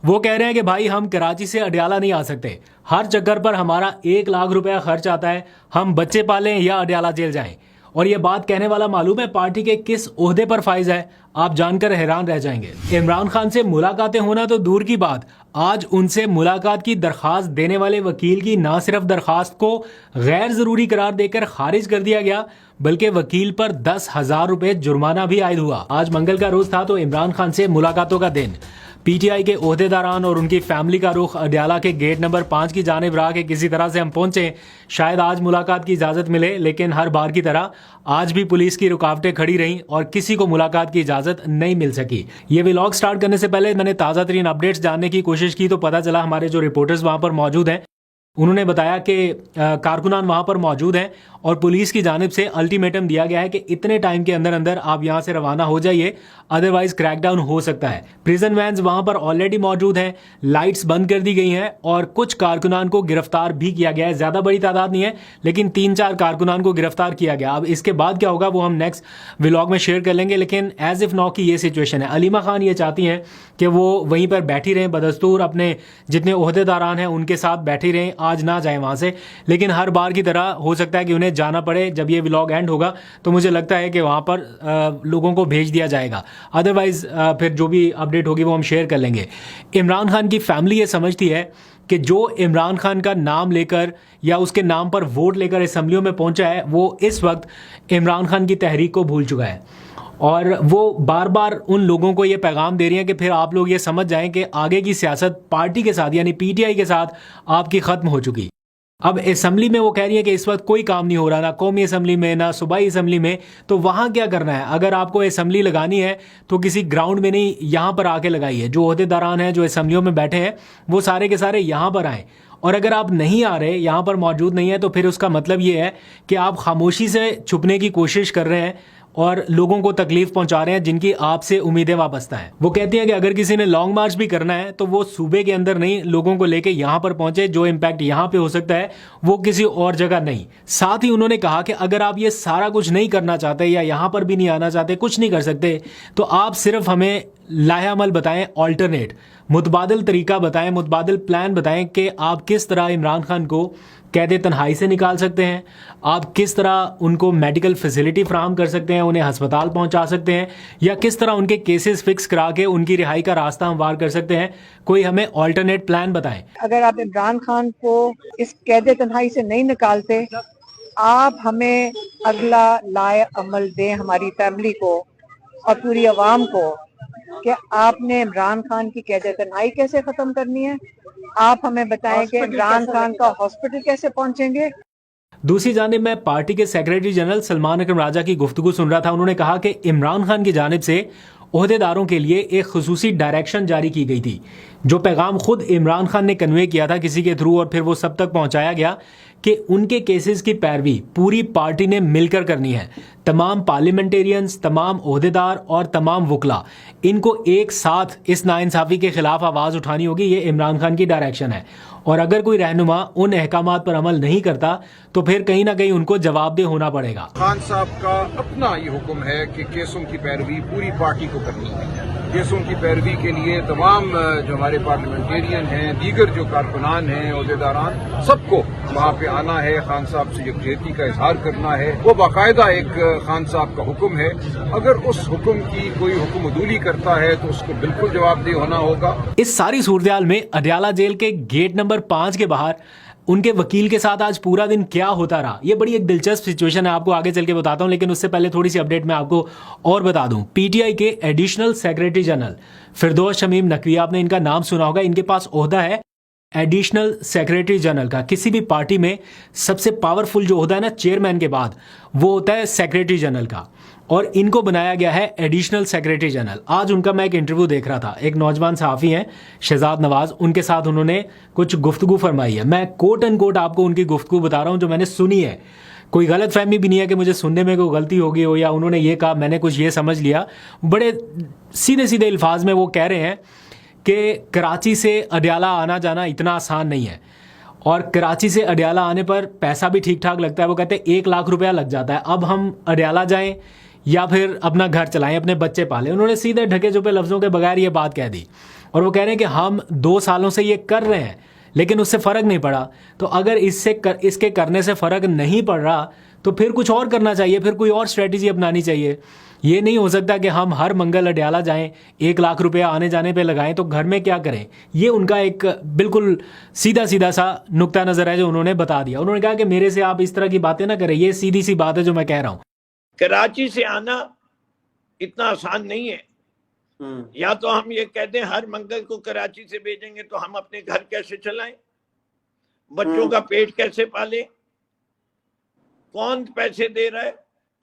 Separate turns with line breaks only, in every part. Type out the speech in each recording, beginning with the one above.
वो कह रहे हैं कि भाई हम कराची से अडयाला नहीं आ सकते, हर चक्कर पर हमारा 1 लाख रुपया खर्च आता है, हम बच्चे पालें या अडयाला जेल जाएं। और ये बात कहने वाला मालूम है पार्टी के किस ओहदे पर फाइज है, आप जानकर हैरान रह जाएंगे। इमरान खान से मुलाकातें होना तो दूर की बात, आज उनसे मुलाकात की दरखास्त देने वाले वकील की ना सिर्फ दरखास्त को गैर जरूरी करार देकर खारिज कर दिया गया, बल्कि वकील पर 10,000 रुपए जुर्माना भी आयद हुआ। आज मंगल का रोज था तो इमरान खान से मुलाकातों का दिन। पीटीआई के ओहदेदारान और उनकी फैमिली का रुख अडयाला के गेट नंबर 5 की जानिब रहा कि किसी तरह से हम पहुंचे, शायद आज मुलाकात की इजाजत मिले। लेकिन हर बार की तरह आज भी पुलिस की रुकावटें खड़ी रहीं और किसी को मुलाकात की इजाजत नहीं मिल सकी। ये व्लॉग स्टार्ट करने से पहले मैंने ताज़ा तरीन अपडेट्स जानने की कोशिश की तो पता चला हमारे जो रिपोर्टर्स वहां पर मौजूद हैं उन्होंने बताया कि कारकुनान वहां पर मौजूद हैं और पुलिस की जानिब से अल्टीमेटम दिया गया है कि इतने टाइम के अंदर अंदर आप यहां से रवाना हो जाइए, अदरवाइज क्रैकडाउन हो सकता है। प्रिजन वैन्स वहां पर ऑलरेडी मौजूद हैं, लाइट्स बंद कर दी गई हैं और कुछ कारकुनान को गिरफ्तार भी किया गया है। ज्यादा बड़ी तादाद नहीं है लेकिन 3-4 कारकुनान को गिरफ्तार किया गया। अब इसके बाद क्या होगा वो हम नेक्स्ट व्लॉग में शेयर कर लेंगे। लेकिन एज इफ नाउ की ये सिचुएशन है, अलीमा खान ये चाहती हैं कि वो वहीं पर बैठी रहें, बदस्तूर अपने जितने ओहदेदारान हैं उनके साथ बैठी रहें, आज ना जाए वहां से। लेकिन हर बार की तरह हो सकता है कि उन्हें जाना पड़े। जब ये व्लॉग एंड होगा तो मुझे लगता है कि वहां पर लोगों को भेज दिया जाएगा, अदरवाइज फिर जो भी अपडेट होगी वो हम शेयर कर लेंगे। इमरान खान की फैमिली ये समझती है कि जो इमरान खान का नाम लेकर या उसके नाम पर वोट लेकर असम्बलियों में पहुंचा है वो इस वक्त इमरान खान की तहरीक को भूल चुका है और वो बार बार उन लोगों को ये पैगाम दे रही है कि फिर आप लोग ये समझ जाएं कि आगे की सियासत पार्टी के साथ यानी पीटीआई के साथ आपकी खत्म हो चुकी। अब असम्बली में वो कह रही है कि इस वक्त कोई काम नहीं हो रहा, ना कौमी असम्बली में ना सूबाई असम्बली में, तो वहां क्या करना है? अगर आपको असम्बली लगानी है तो किसी ग्राउंड में नहीं, यहां पर आके लगाइए। जो ओहदेदारान हैं जो असम्बलियों में बैठे हैं वो सारे के सारे यहां पर आए। और अगर आप नहीं आ रहे, यहां पर मौजूद नहीं है, तो फिर उसका मतलब ये है कि आप खामोशी से छुपने की कोशिश कर रहे हैं और लोगों को तकलीफ पहुंचा रहे हैं जिनकी आपसे उम्मीदें वाबस्ता हैं। वो कहती हैं कि अगर किसी ने लॉन्ग मार्च भी करना है तो वो सूबे के अंदर नहीं, लोगों को लेके यहां पर पहुंचे। जो इम्पैक्ट यहां पे हो सकता है वो किसी और जगह नहीं। साथ ही उन्होंने कहा कि अगर आप ये सारा कुछ नहीं करना चाहते या यहां पर भी नहीं आना चाहते, कुछ नहीं कर सकते, तो आप सिर्फ हमें लाहेअमल बताएं, ऑल्टरनेट मुतबादिल तरीका बताएं, मुतबादिल प्लान बताएं कि आप किस तरह इमरान खान को कैदे तन्हाई से निकाल सकते हैं, आप किस तरह उनको मेडिकल फैसिलिटी फराहम कर सकते हैं, उन्हें हस्पताल पहुंचा सकते हैं, या किस तरह उनके केसेस फिक्स करा के उनकी रिहाई का रास्ता हमवार कर सकते हैं। कोई हमें ऑल्टरनेट प्लान बताएं।
अगर आप इमरान खान को इस कैदे तन्हाई से नहीं निकालते, आप हमें अगला लाए अमल दें हमारी फैमिली को और पूरी आवाम को कि आपने इमरान खान की कैद तन्हाई कैसे खत्म करनी है। आप हमें बताएं कि इमरान खान का हॉस्पिटल कैसे पहुंचेंगे।
दूसरी जानिब मैं पार्टी के सेक्रेटरी जनरल सलमान अकरम राजा की गुफ्तगू सुन रहा था। उन्होंने कहा कि इमरान खान की जानिब से ओहदेदारों के लिए एक खुसूसी डायरेक्शन जारी की गई थी, जो पैगाम खुद इमरान खान ने कन्वे किया था किसी के थ्रू और फिर वो सब तक पहुंचाया गया कि उनके केसेस की पैरवी पूरी पार्टी ने मिलकर करनी है। तमाम पार्लियामेंटेरियंस, तमाम ओहदेदार और तमाम वकला, इनको एक साथ इस नाइंसाफी के खिलाफ आवाज उठानी होगी। ये इमरान खान की डायरेक्शन है और अगर कोई रहनुमा उन अहकामात पर अमल नहीं करता तो फिर कहीं ना कहीं उनको जवाबदेह होना पड़ेगा।
खान साहब का अपना ये हुक्म है कि केसों की पैरवी पूरी पार्टी को करनी है। केसों की पैरवी के लिए तमाम जो हमारे पार्लियामेंटेरियन हैं, दीगर जो कारकुनान हैं, ओहदेदारान, सबको वहाँ पे आना है, खान साहब से यकजहती का इजहार करना है। वो बाकायदा एक खान साहब का हुक्म है। अगर उस हुक्म की कोई हुक्म अदूली करता है तो उसको बिल्कुल जवाबदेह होना होगा।
इस सारी सूरत में अडयाला जेल के गेट नंबर 5 के बाहर उनके वकील के साथ आज पूरा दिन क्या होता रहा, ये बड़ी एक दिलचस्प सिचुएशन है, आपको आगे चल के बताता हूं। लेकिन उससे पहले थोड़ी सी अपडेट मैं आपको और बता दूं। पीटीआई के एडिशनल सेक्रेटरी जनरल फिरदौस शमीम नकवी, आपने इनका नाम सुना होगा। इनके पास ओहदा है एडिशनल सेक्रेटरी जनरल का। किसी भी पार्टी में सबसे पावरफुल जो होता है ना चेयरमैन के बाद, वो होता है सेक्रेटरी जनरल का, और इनको बनाया गया है एडिशनल सेक्रेटरी जनरल। आज उनका मैं एक इंटरव्यू देख रहा था, एक नौजवान सहाफ़ी हैं शहजाद नवाज, उनके साथ उन्होंने कुछ गुफ्तगू फरमाई है। मैं कोट एंड कोट आपको उनकी गुफ्तगू बता रहा हूं जो मैंने सुनी है। कोई गलत फहमी भी नहीं है कि मुझे सुनने में कोई गलती हो गई हो या उन्होंने ये कहा मैंने कुछ ये समझ लिया। बड़े सीधे सीधे अल्फाज में वो कह रहे हैं कि कराची से अडयाला आना जाना इतना आसान नहीं है और कराची से अडयाला आने पर पैसा भी ठीक ठाक लगता है। वो कहते हैं 1 लाख रुपया लग जाता है। अब हम अडयाला जाएं या फिर अपना घर चलाएं, अपने बच्चे पालें। उन्होंने सीधे ढके छुपे लफ्ज़ों के बगैर ये बात कह दी। और वो कह रहे हैं कि हम 2 सालों से ये कर रहे हैं लेकिन उससे फ़र्क नहीं पड़ा। तो अगर इसके करने से फ़र्क नहीं पड़ रहा तो फिर कुछ और करना चाहिए, फिर कोई और स्ट्रेटजी अपनानी चाहिए। ये नहीं हो सकता कि हम हर मंगल अडयाला जाएं, 1 लाख रुपया आने जाने पे लगाएं तो घर में क्या करें। ये उनका एक बिल्कुल सीधा सा नुक्ता नज़र है जो उन्होंने बता दिया। उन्होंने कहा कि मेरे से आप इस तरह की बातें ना करें, ये सीधी सी बात है जो मैं कह रहा हूँ।
कराची से आना इतना आसान नहीं है। या तो हम ये कहते हैं हर मंगल को कराची से भेजेंगे तो हम अपने घर कैसे चलाएं, बच्चों का पेट कैसे पाले, कौन पैसे दे रहा है,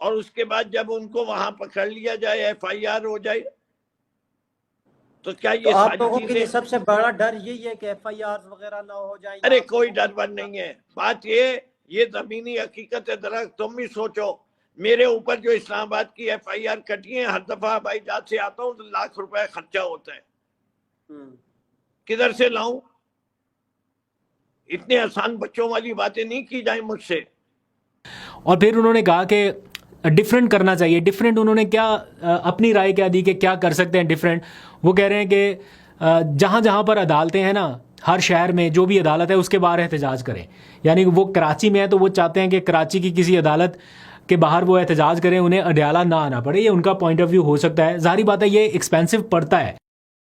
और उसके बाद जब उनको वहां पकड़ लिया जाए, FIR हो जाए, तो क्या ये
तो आप लोगों के लिए सबसे बड़ा डर यही है कि FIR वगैरह ना हो जाए?
अरे कोई डर वर नहीं है। बात ये जमीनी हकीकत है। जरा तुम भी सोचो, मेरे ऊपर जो इस्लामाबाद की FIR कटी है, हर दफा हवाई जहाज से आता हूँ तो लाख रुपए खर्चा होता है। किधर से लाऊं? इतने आसान बच्चों वाली बातें नहीं की जाए मुझसे।
और फिर उन्होंने कहा कि डिफरेंट करना चाहिए। डिफरेंट उन्होंने क्या अपनी राय क्या दी कि क्या कर सकते हैं डिफरेंट। वो कह रहे हैं कि जहाँ जहाँ पर अदालतें हैं ना, हर शहर में जो भी अदालत है उसके बाहर एहतजाज करें। यानी वो कराची में है तो वो चाहते हैं कि कराची की किसी अदालत के बाहर वो एहतजाज करें, उन्हें अडयाला ना आना पड़े। ये उनका पॉइंट ऑफ व्यू हो सकता है। जाहिर बात है ये एक्सपेंसिव पड़ता है।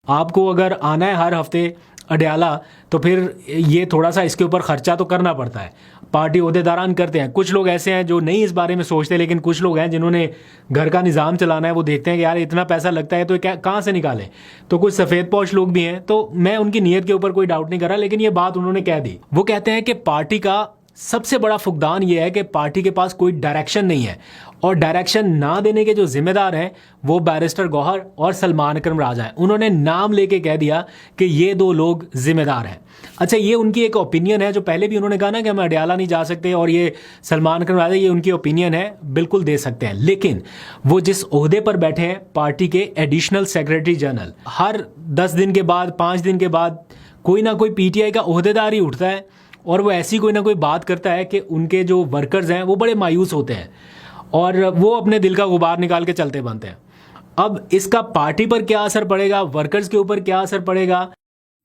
आपको अगर आना है हर हफ्ते अडयाला तो फिर ये थोड़ा सा इसके ऊपर खर्चा तो करना पड़ता है। पार्टी ओहदेदारान करते हैं। कुछ लोग ऐसे हैं जो नहीं इस बारे में सोचते, लेकिन कुछ लोग हैं जिन्होंने घर का निज़ाम चलाना है। वो देखते हैं कि यार इतना पैसा लगता है तो क्या कहाँ से निकालें। तो कुछ सफ़ेद पोश लोग भी हैं। तो मैं उनकी नीयत के ऊपर कोई डाउट नहीं कर रहा, लेकिन ये बात उन्होंने कह दी। वो कहते हैं कि पार्टी का सबसे बड़ा फुकदान ये है कि पार्टी के पास कोई डायरेक्शन नहीं है, और डायरेक्शन ना देने के जो जिम्मेदार हैं वो बैरिस्टर गौहर और सलमान अकरम राजा हैं। उन्होंने नाम लेके कह दिया कि ये 2 लोग जिम्मेदार हैं। अच्छा, ये उनकी एक ओपिनियन है जो पहले भी उन्होंने कहा ना कि हम अडयाला नहीं जा सकते, और ये सलमान अकरम राजा, ये उनकी ओपिनियन है, बिल्कुल दे सकते हैं। लेकिन वो जिस ओहदे पर बैठे हैं, पार्टी के एडिशनल सेक्रेटरी जनरल, हर 10 दिन के बाद 5 दिन के बाद कोई ना कोई PTI का ओहदेदार ही उठता है और वो ऐसी कोई ना कोई बात करता है कि उनके जो वर्कर्स हैं वो बड़े मायूस होते हैं और वो अपने दिल का गुबार निकाल के चलते बनते हैं। अब इसका पार्टी पर क्या असर पड़ेगा, वर्कर्स के ऊपर क्या असर पड़ेगा,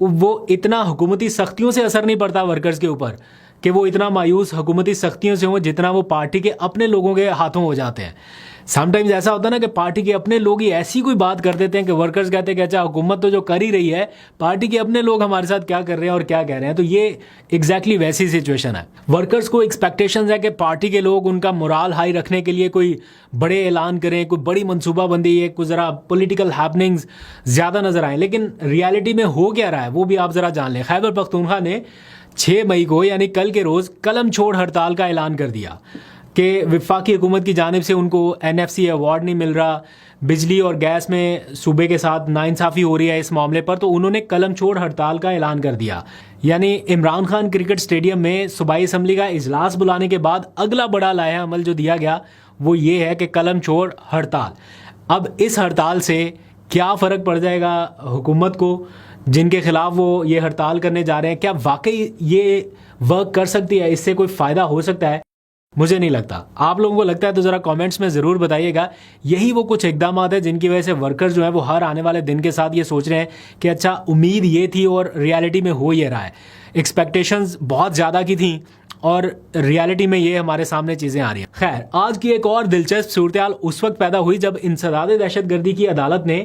वो इतना हुकूमती सख्तियों से असर नहीं पड़ता वर्कर्स के ऊपर कि वो इतना मायूस हुकूमती सख्तियों से हो जितना वो पार्टी के अपने लोगों के हाथों हो जाते हैं। समटाइम्स ऐसा होता है ना कि पार्टी के अपने लोग ही ऐसी कोई बात कर देते हैं कि वर्कर्स कहते हैं कि अच्छा हुकूमत तो जो कर ही रही है, पार्टी के अपने लोग हमारे साथ क्या कर रहे हैं और क्या कह रहे हैं। तो ये एग्जैक्टली वैसी सिचुएशन है। वर्कर्स को एक्सपेक्टेशंस है कि पार्टी के लोग उनका मोराल हाई रखने के लिए कोई बड़े ऐलान करें, कोई बड़ी मनसूबाबंदी है, कुछ ज़रा पॉलिटिकल हैपनिंग्स ज़्यादा नजर आए। लेकिन रियलिटी में हो क्या रहा है वो भी आप ज़रा जान लें। खैबर पख्तूनख्वा ने 6 मई को यानी कल के रोज़ कलम छोड़ हड़ताल का ऐलान कर दिया कि वफाकी हुकूमत की जानिब से उनको NFC अवार्ड नहीं मिल रहा, बिजली और गैस में सूबे के साथ नाइंसाफ़ी हो रही है इस मामले पर। तो उन्होंने कलम छोड़ हड़ताल का ऐलान कर दिया। यानी इमरान खान क्रिकेट स्टेडियम में सूबाई असम्बली का इजलास बुलाने के बाद अगला बड़ा लाया अमल जो दिया गया वो ये है कि कलम छोड़ हड़ताल। अब इस हड़ताल से क्या फ़र्क पड़ जाएगा हुकूमत को जिनके खिलाफ वो ये हड़ताल करने जा रहे हैं? क्या वाकई ये वर्क कर सकती है? इससे कोई फ़ायदा हो सकता है? मुझे नहीं लगता। आप लोगों को लगता है तो ज़रा कमेंट्स में ज़रूर बताइएगा। यही वो कुछ इकदाम है जिनकी वजह से वर्कर्स जो है वो हर आने वाले दिन के साथ ये सोच रहे हैं कि अच्छा उम्मीद ये थी और रियलिटी में हो ये रहा है। एक्सपेक्टेशंस बहुत ज़्यादा की थी और रियलिटी में ये हमारे सामने चीज़ें आ रही हैं। खैर, आज की एक और दिलचस्प सूरत उस वक्त पैदा हुई जब इंसदाद दहशतगर्दी की अदालत ने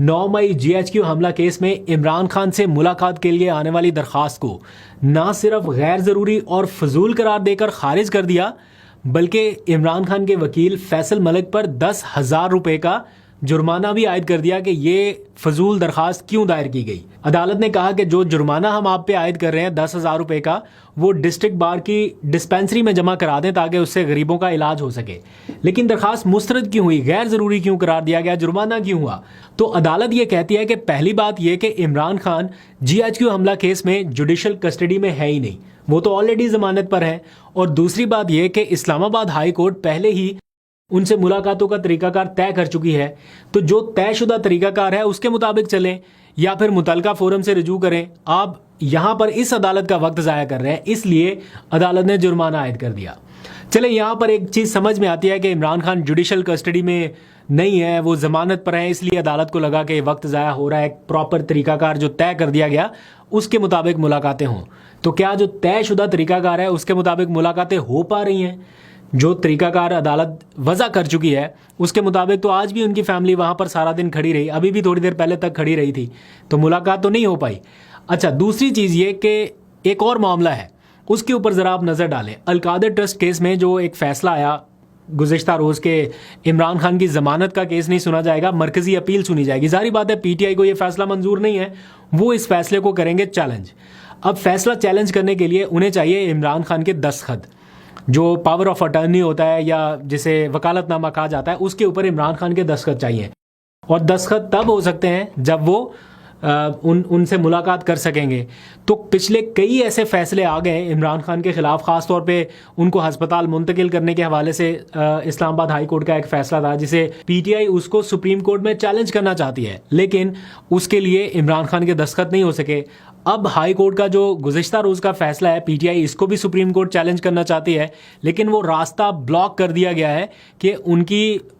9 मई GHQ हमला केस में इमरान खान से मुलाकात के लिए आने वाली दरख्वास्त को ना सिर्फ गैर ज़रूरी और फजूल करार देकर खारिज कर दिया, बल्कि इमरान खान के वकील फैसल मलिक पर 10,000 रुपए का जुर्माना भी आयद कर दिया कि ये फजूल दरखास्त क्यों दायर की गई। अदालत ने कहा कि जो जुर्माना हम आप पे आयद कर रहे हैं 10,000 रुपए का, वो डिस्ट्रिक्ट बार की डिस्पेंसरी में जमा करा दें ताकि उससे गरीबों का इलाज हो सके। लेकिन दरखास्त मुस्तरद क्यों हुई, गैर ज़रूरी क्यों करार दिया गया, जुर्माना क्यों हुआ? तो अदालत ये कहती है कि पहली बात यह कि इमरान खान GHQ हमला केस में जुडिशल कस्टडी में है ही नहीं, वो तो ऑलरेडी जमानत पर है। और दूसरी बात यह कि इस्लामाबाद हाई कोर्ट पहले ही उनसे मुलाकातों का तरीकाकार तय कर चुकी है। तो जो तयशुदा तरीकाकार है उसके मुताबिक चलें या फिर मुतलका फोरम से रजू करें। आप यहाँ पर इस अदालत का वक्त ज़ाया कर रहे हैं, इसलिए अदालत ने जुर्माना आयद कर दिया। चले यहाँ पर एक चीज़ समझ में आती है कि इमरान खान जुडिशल कस्टडी में नहीं है, वो जमानत पर है, इसलिए अदालत को लगा कि वक्त ज़ाया हो रहा है, एक प्रॉपर तरीकाकार जो तय कर दिया गया उसके मुताबिक मुलाकातें हों। तो क्या जो तयशुदा तरीकाकार है उसके मुताबिक मुलाकातें हो पा रही हैं? जो तरीकाकार अदालत वज़ा कर चुकी है उसके मुताबिक तो आज भी उनकी फैमिली वहाँ पर सारा दिन खड़ी रही, अभी भी थोड़ी देर पहले तक खड़ी रही थी, तो मुलाकात तो नहीं हो पाई। अच्छा, दूसरी चीज़ ये कि एक और मामला है, उसके ऊपर ज़रा आप नज़र डालें। अलकादर ट्रस्ट केस में जो एक फ़ैसला आया गुज़िश्ता रोज़ के, इमरान खान की ज़मानत का केस नहीं सुना जाएगा, मरकज़ी अपील सुनी जाएगी। जारी बात है पीटीआई को ये फ़ैसला मंजूर नहीं है, वो इस फैसले को करेंगे चैलेंज। अब फैसला चैलेंज करने के लिए उन्हें चाहिए इमरान खान के दस्तखत, जो पावर ऑफ अटर्नी होता है या जिसे वकालतनामा कहा जाता है, उसके ऊपर इमरान खान के दस्तखत चाहिए। और दस्तखत तब हो सकते हैं जब वो उनसे मुलाकात कर सकेंगे। तो पिछले कई ऐसे फैसले आ गए इमरान खान के ख़िलाफ़, ख़ास तौर पे उनको हस्पताल मुंतकिल करने के हवाले से इस्लामाबाद हाई कोर्ट का एक फ़ैसला था जिसे पीटीआई उसको सुप्रीम कोर्ट में चैलेंज करना चाहती है, लेकिन उसके लिए इमरान खान के दस्तखत नहीं हो सके। अब हाई कोर्ट का जो गुज़िश्ता रोज़ का फ़ैसला है, पीटीआई इसको भी सुप्रीम कोर्ट चैलेंज करना चाहती है, लेकिन वो रास्ता ब्लॉक कर दिया गया है कि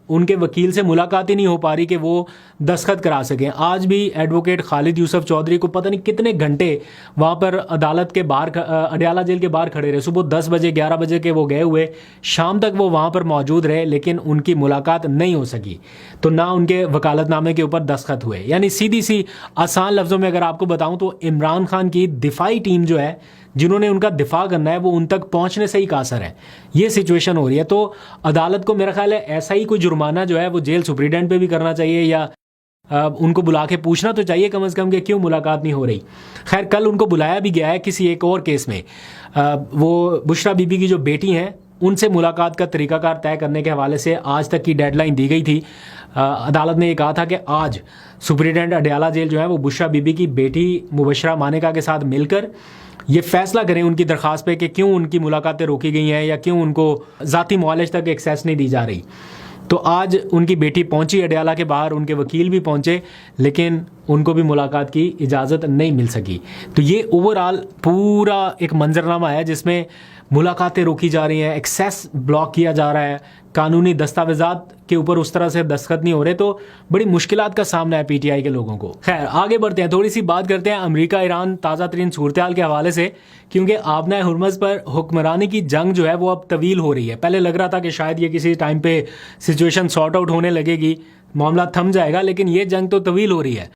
उनके वकील से मुलाकात ही नहीं हो पा रही कि वो दस्तखत करा सकें। आज भी एडवोकेट खालिद यूसुफ चौधरी को पता नहीं कितने घंटे वहाँ पर अदालत के बाहर, अडयाला जेल के बाहर खड़े रहे। सुबह 10 बजे 11 बजे के वो गए हुए, शाम तक वो वहाँ पर मौजूद रहे, लेकिन उनकी मुलाकात नहीं हो सकी, तो ना उनके वकालतनामे के ऊपर दस्तखत हुए। यानी सीधी सी आसान लफ्ज़ों में अगर आपको बताऊँ तो इमरान खान की दिफाई टीम जो है, जिन्होंने उनका दिफा करना है, वो उन तक पहुंचने से ही कासर है। ये सिचुएशन हो रही है। तो अदालत को मेरा ख्याल है ऐसा ही कोई जुर्माना जो है वो जेल सुप्रीडेंट पे भी करना चाहिए, या उनको बुला के पूछना तो चाहिए कम से कम कि क्यों मुलाकात नहीं हो रही। खैर, कल उनको बुलाया भी गया है किसी एक और केस में। वो बुशरा बीबी की जो बेटी हैं, उनसे मुलाकात का तरीकाकार तय करने के हवाले से आज तक की डेडलाइन दी गई थी। अदालत ने ये कहा था कि आज सुप्रीडेंट अडयाला जेल जो है वो बुशरा बीबी की बेटी मुबशरा मानिका के साथ मिलकर ये फैसला करें उनकी दरख्वास्त पे कि क्यों उनकी मुलाकातें रोकी गई हैं या क्यों उनको ज़ाती मुआलज तक एक्सेस नहीं दी जा रही। तो आज उनकी बेटी पहुंची अडयाला के बाहर, उनके वकील भी पहुंचे, लेकिन उनको भी मुलाकात की इजाज़त नहीं मिल सकी। तो ये ओवरऑल पूरा एक मंजरनामा है जिसमें मुलाकातें रोकी जा रही हैं, एक्सेस ब्लॉक किया जा रहा है, कानूनी दस्तावेजात के ऊपर उस तरह से दस्तखत नहीं हो रहे, तो बड़ी मुश्किलात का सामना है पीटीआई के लोगों को। खैर, आगे बढ़ते हैं, थोड़ी सी बात करते हैं अमेरिका ईरान ताज़ा तरीन सूरत हाल के हवाले से, क्योंकि आबना हुर्मुज़ पर हुक्मरानी की जंग जो है वो अब तवील हो रही है। पहले लग रहा था कि शायद ये किसी टाइम पे सिचुएशन सॉर्ट आउट होने लगेगी, मामला थम जाएगा, लेकिन ये जंग तो तवील हो रही है।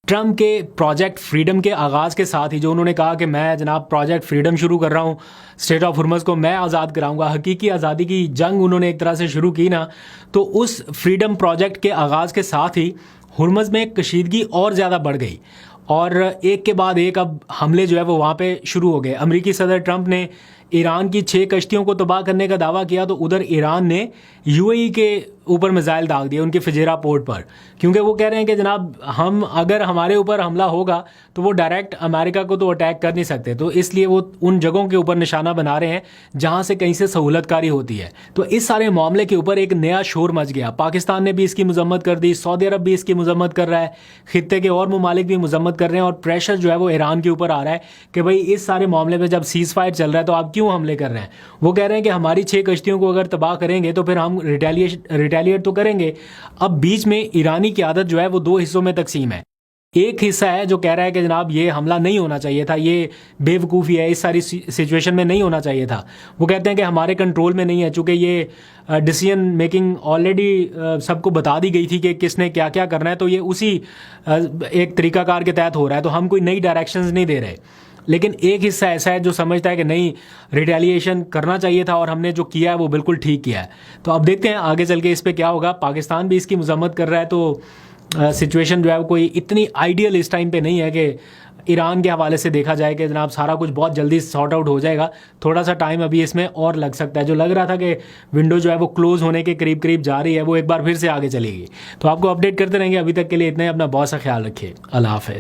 ट्रंप के प्रोजेक्ट फ्रीडम के आगाज़ के साथ ही जो उन्होंने कहा कि मैं जनाब प्रोजेक्ट फ्रीडम शुरू कर रहा हूँ, स्टेट ऑफ हुर्मुज़ को मैं आज़ाद कराऊंगा, हकीकी आज़ादी की जंग उन्होंने एक तरह से शुरू की ना, तो उस फ्रीडम प्रोजेक्ट के आगाज़ के साथ ही हुर्मुज़ में कशीदगी और ज़्यादा बढ़ गई और एक के बाद एक अब हमले जो है वो वहाँ पे शुरू हो गए। अमेरिकी सदर ट्रंप ने ईरान की 6 कश्तियों को तबाह करने का दावा किया, तो उधर ईरान ने यूएई के ऊपर मिसाइल दाग दिए उनके फजेरा पोर्ट पर, क्योंकि वो कह रहे हैं कि जनाब हम अगर हमारे ऊपर हमला होगा तो वो डायरेक्ट अमेरिका को तो अटैक कर नहीं सकते, तो इसलिए वो उन जगहों के ऊपर निशाना बना रहे हैं जहां से कहीं से सहूलतकारी होती है। तो इस सारे मामले के ऊपर एक नया शोर मच गया। पाकिस्तान ने भी इसकी मजम्मत कर दी, सऊदी अरब भी इसकी मजम्मत कर रहा है, खित्ते के और ममालिक भी मजम्मत कर रहे हैं, और प्रेशर जो है वो ईरान के ऊपर आ रहा है कि भाई इस सारे मामले में जब सीज फायर चल रहा है तो आप क्यों हमले कर रहे हैं। वो कह रहे हैं कि हमारी 6 कश्तियों को अगर तबाह करेंगे तो फिर हम रिटेलिएट तो करेंगे। अब बीच में ईरानी की आदत जो है वो 2 हिस्सों में तकसीम है। एक हिस्सा है जो कह रहा है कि जनाब ये हमला नहीं होना चाहिए था, ये बेवकूफ़ी है, इस सारी सिचुएशन में नहीं होना चाहिए था। वो कहते हैं कि हमारे कंट्रोल में नहीं है, चूँकि ये डिसीजन मेकिंग ऑलरेडी सबको बता दी गई थी कि किसने क्या क्या करना है, तो ये उसी एक तरीकाकार के तहत हो रहा है, तो हम कोई नई डायरेक्शंस नहीं दे रहे। लेकिन एक हिस्सा ऐसा है जो समझता है कि नहीं, रिटेलिएशन करना चाहिए था और हमने जो किया है वो बिल्कुल ठीक किया है। तो अब देखते हैं आगे चल के इस पर क्या होगा। पाकिस्तान भी इसकी मजम्मत कर रहा है, तो सिचुएशन जो है वो कोई इतनी आइडियल इस टाइम पे नहीं है कि ईरान के हवाले से देखा जाए कि जनाब सारा कुछ बहुत जल्दी सॉर्ट आउट हो जाएगा। थोड़ा सा टाइम अभी इसमें और लग सकता है। जो लग रहा था कि विंडो जो है वो क्लोज होने के करीब करीब जा रही है, वो एक बार फिर से आगे चलेगी। तो आपको अपडेट करते रहेंगे। अभी तक के लिए इतना ही। अपना बहुत सा ख्याल रखिए। अल्लाह हाफ़िज़।